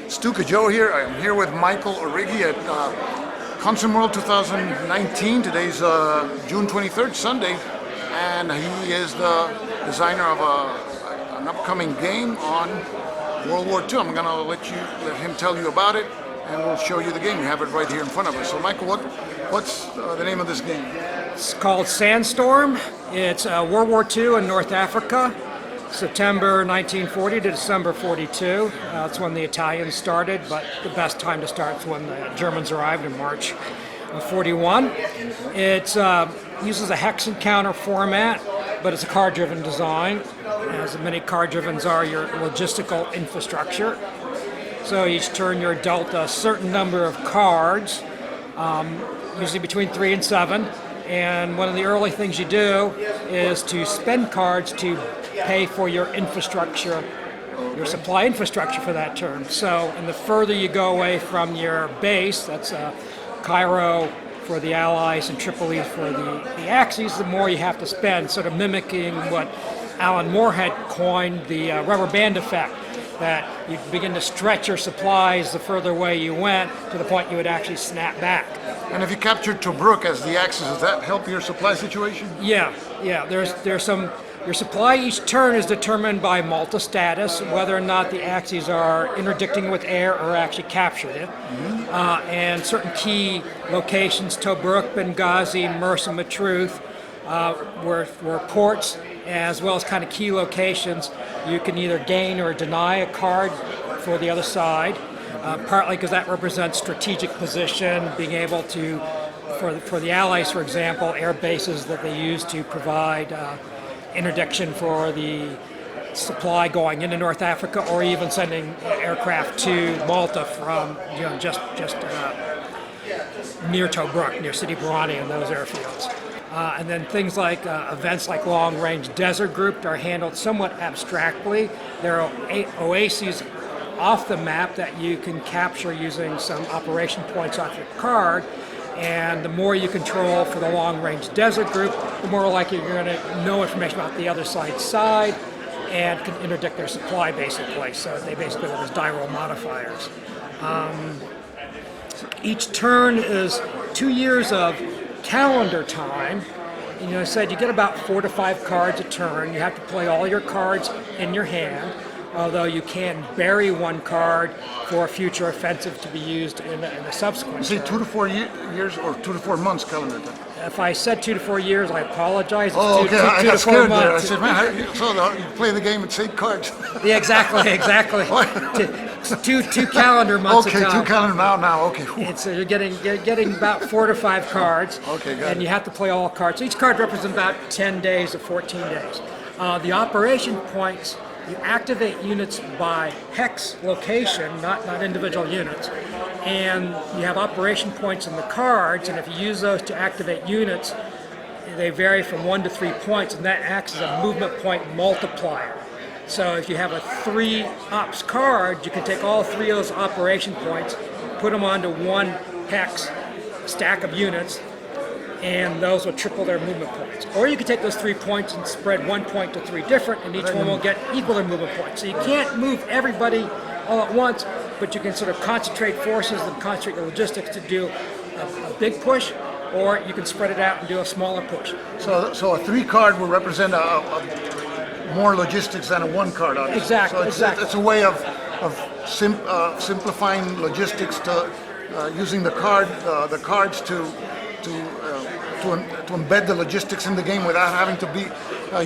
Stuka Joe here. I'm here with Michael Arrighi at Consimworld 2019. Today's June 23rd, Sunday, and he is the designer of an upcoming game on World War II. I'm going to let him tell you about it, and we'll show you the game. We have it right here in front of us. So, Michael, what's the name of this game? It's called Sandstorm. It's World War II in North Africa. September 1940 to December 42. That's when the Italians started, but the best time to start is when the Germans arrived in March of 41. It uses a hex and counter format, but it's a card-driven design. As many card-drivens are your logistical infrastructure. So each turn you're dealt a certain number of cards, usually between 3 and 7. And one of the early things you do is to spend cards to pay for your infrastructure, your supply infrastructure for that turn. So, and the further you go away from your base, that's Cairo for the Allies and Tripoli for the Axis, the more you have to spend, sort of mimicking what Alan Moore had coined the rubber band effect, that you begin to stretch your supplies the further away you went to the point you would actually snap back. And if you captured Tobruk as the Axis, does that help your supply situation? Yeah. There's some. Your supply each turn is determined by Malta status, whether or not the Axis are interdicting with air or actually captured it. And certain key locations, Tobruk, Benghazi, Mersa Matruth, were ports, as well as kind of key locations. You can either gain or deny a card for the other side, partly because that represents strategic position, being able to, for the Allies, for example, air bases that they use to provide interdiction for the supply going into North Africa, or even sending aircraft to Malta from just near Tobruk, near Sidi Barrani and those airfields. And then things like events like long-range desert group are handled somewhat abstractly. There are oases off the map that you can capture using some operation points off your card. And the more you control for the long-range desert group, the more likely you're going to know information about the other side's side and can interdict their supply, basically. So they basically are those diral modifiers. Each turn is 2 years of calendar time. I said you get about 4 to 5 cards a turn. You have to play all your cards in your hand, although you can bury one card for a future offensive to be used in a subsequent turn. Say 2 to 4 years or 2 to 4 months calendar time? If I said 2 to 4 years, I apologize. It's okay. I got scared there. I said, man, you play the game and save cards. Yeah, exactly. two calendar months. Okay, 2 calendar now. Okay. It's you're getting about 4 to 5 cards. Okay, got and you have to play all cards. So each card represents about 10 days or 14 days. The operation points. You activate units by hex location, not individual units, and you have operation points in the cards, and if you use those to activate units, they vary from 1 to 3 points, and that acts as a movement point multiplier. So if you have a 3 ops card, you can take all 3 of those operation points, put them onto one hex stack of units, and those will triple their movement points. Or you can take those 3 points and spread 1 point to 3 different, and each one will get equal their movement points. So you can't move everybody all at once, but you can sort of concentrate forces and concentrate the logistics to do a big push, or you can spread it out and do a smaller push. So a 3 card will represent more logistics than a 1 card, obviously. Exactly. So it's a way of simplifying logistics to using the cards to embed the logistics in the game without having to be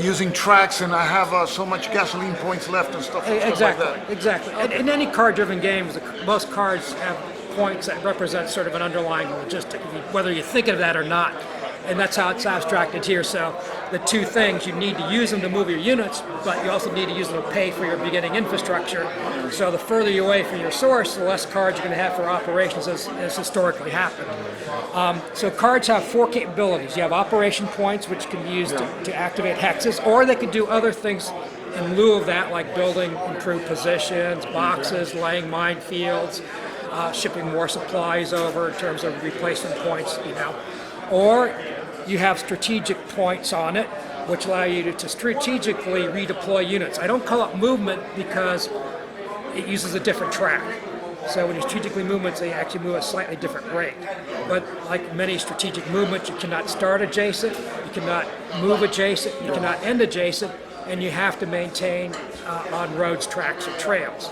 using tracks, and I have so much gasoline points left and stuff like that. Exactly. In any card-driven games, most cards have points that represent sort of an underlying logistic, whether you think of that or not. And that's how it's abstracted here. So the 2 things, you need to use them to move your units, but you also need to use them to pay for your beginning infrastructure. So the further you away from your source, the less cards you're going to have for operations, as historically happened. So cards have 4 capabilities. You have operation points, which can be used to activate hexes, or they can do other things in lieu of that, like building improved positions, boxes, laying minefields. shipping more supplies over in terms of replacement points, or you have strategic points on it, which allow you to strategically redeploy units. I don't call it movement because it uses a different track. So when you strategically movements, they actually move at a slightly different rate. But like many strategic movements, you cannot start adjacent, you cannot move adjacent, you cannot end adjacent, and you have to maintain on roads, tracks, or trails.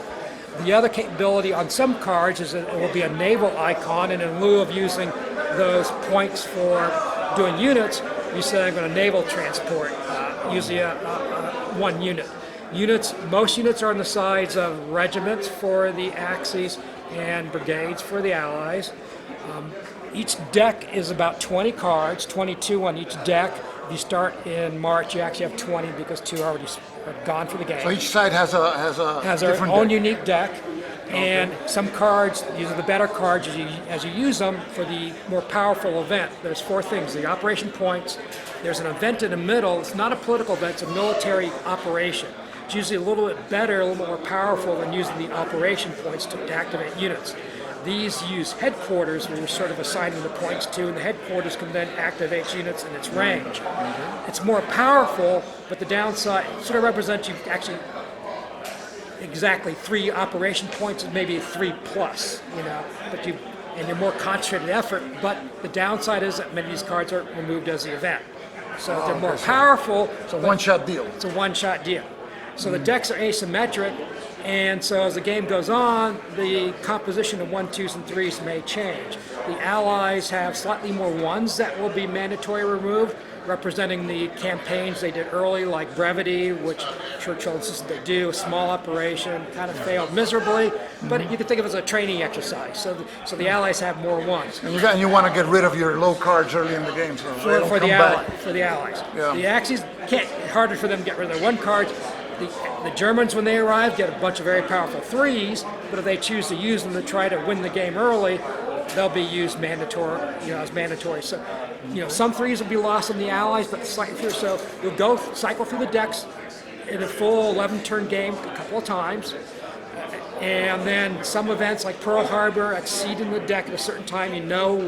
The other capability on some cards is that it will be a naval icon, and in lieu of using those points for doing units, you say I'm going to naval transport, usually one unit. Most units are on the sides of regiments for the Axis and brigades for the Allies. Each deck is about 20 cards, 22 on each deck. If you start in March, you actually have 20 because 2 are already gone for the game. So each side has Their different own deck. unique deck, and some cards, these are the better cards as you use them for the more powerful event. There's 4 things: the operation points, there's an event in the middle. It's not a political event, it's a military operation. It's usually a little bit better, a little more powerful than using the operation points to activate units. These use headquarters, where you're sort of assigning the points to, and the headquarters can then activate units in its range. It's more powerful, but the downside sort of represents you actually exactly 3 operation points, and maybe 3 plus, but you're more concentrated effort. But the downside is that many of these cards are removed as the event, so they're more powerful. It's a one-shot deal. It's a one-shot deal. So the decks are asymmetric, and so as the game goes on, the composition of 1, 2s, and 3s may change. The Allies have slightly more 1s that will be mandatory removed, representing the campaigns they did early, like Brevity, which Churchill insisted they do, a small operation, kind of failed miserably, but you can think of it as a training exercise. So the Allies have more 1s. And you want to get rid of your low cards early in the game, so they don't For come the back. Allies. Yeah. The Axis harder for them to get rid of their 1 cards. The Germans, when they arrive, get a bunch of very powerful 3s, but if they choose to use them to try to win the game early, they'll be used mandatory, as mandatory. So, some 3s will be lost on the Allies, but slightly fewer. So you'll cycle through the decks in a full 11-turn game a couple of times. And then some events like Pearl Harbor at seed in the deck at a certain time,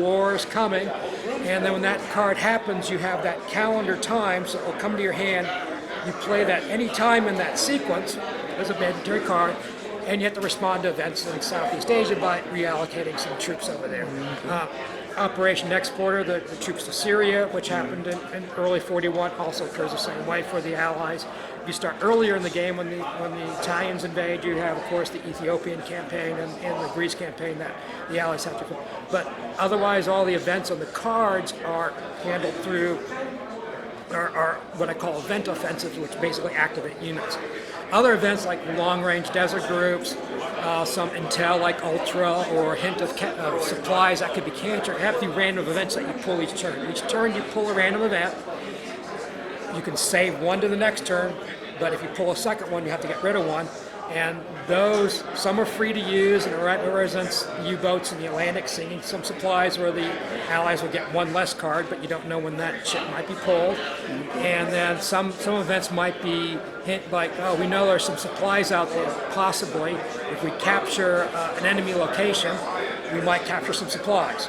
war is coming. And then when that card happens, you have that calendar time, so it will come to your hand. You play that any time in that sequence as a mandatory card, and you have to respond to events in Southeast Asia by reallocating some troops over there. Operation Exporter, the troops to Syria, which happened in early 41, also occurs the same way for the Allies. If you start earlier in the game, when the Italians invade, you have, of course, the Ethiopian campaign and the Greece campaign that the Allies have to. But otherwise, all the events on the cards are handled through are what I call event offensives, which basically activate units. Other events like long-range desert groups, some intel like Ultra, or hint of supplies that could be cancer, have the random events that you pull each turn. Each turn you pull a random event. You can save 1 to the next turn, but if you pull a second one, you have to get rid of 1. And those, some are free to use, and it represents U-boats in the Atlantic, seeing some supplies where the Allies will get 1 less card, but you don't know when that ship might be pulled. And then some events might be we know there's some supplies out there, possibly. If we capture an enemy location, we might capture some supplies.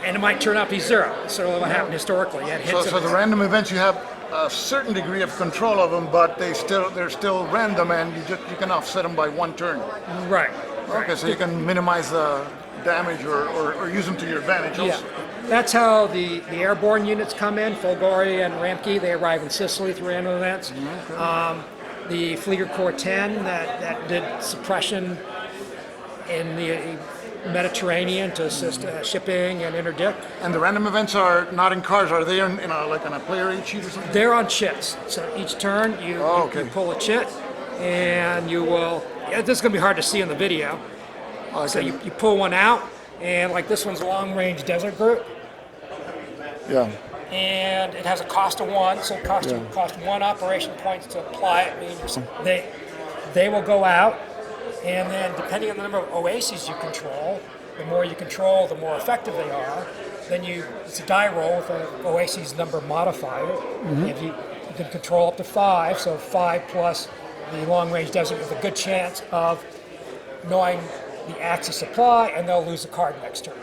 And it might turn out to be 0. It's sort of what happened historically. So the random events, you have a certain degree of control of them, but they're still random, and you can offset them by 1 turn. Right. Okay, so you can minimize the damage or use them to your advantage also. That's how the airborne units come in. Folgore and Ramke, they arrive in Sicily through random events. The Flieger Corps 10 that did suppression in the Mediterranean to assist shipping and interdict. And the random events are not in cars, are they on a player aid sheet or something? They're on chits. So each turn you pull a chit, and you will, this is going to be hard to see in the video. So you pull one out, and like this one's a long-range desert group. Yeah. And it has a cost of 1, so it costs 1 operation points to apply it. Means they will go out, and then depending on the number of oases you control, the more you control, the more effective they are. Then it's a die roll with an oases number modifier. If you can control up to 5, so 5 plus the long-range desert with a good chance of knowing the access supply, and they'll lose a card next turn.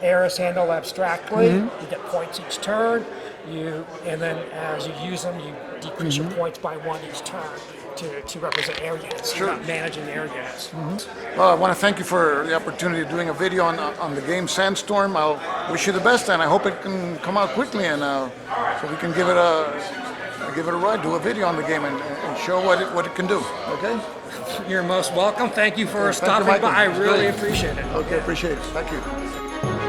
Air is handled abstractly. You get points each turn. And then as you use them, you decrease your points by 1 each turn to represent air units. Sure. You're not managing air units. Well, I want to thank you for the opportunity of doing a video on the game Sandstorm. I'll wish you the best, and I hope it can come out quickly, and so we can give it a ride, do a video on the game, and show what it can do. Okay? You're most welcome. Thank you for Thank you, stopping Michael. by. I It's really great. appreciate it. Okay, appreciate it. Thank you.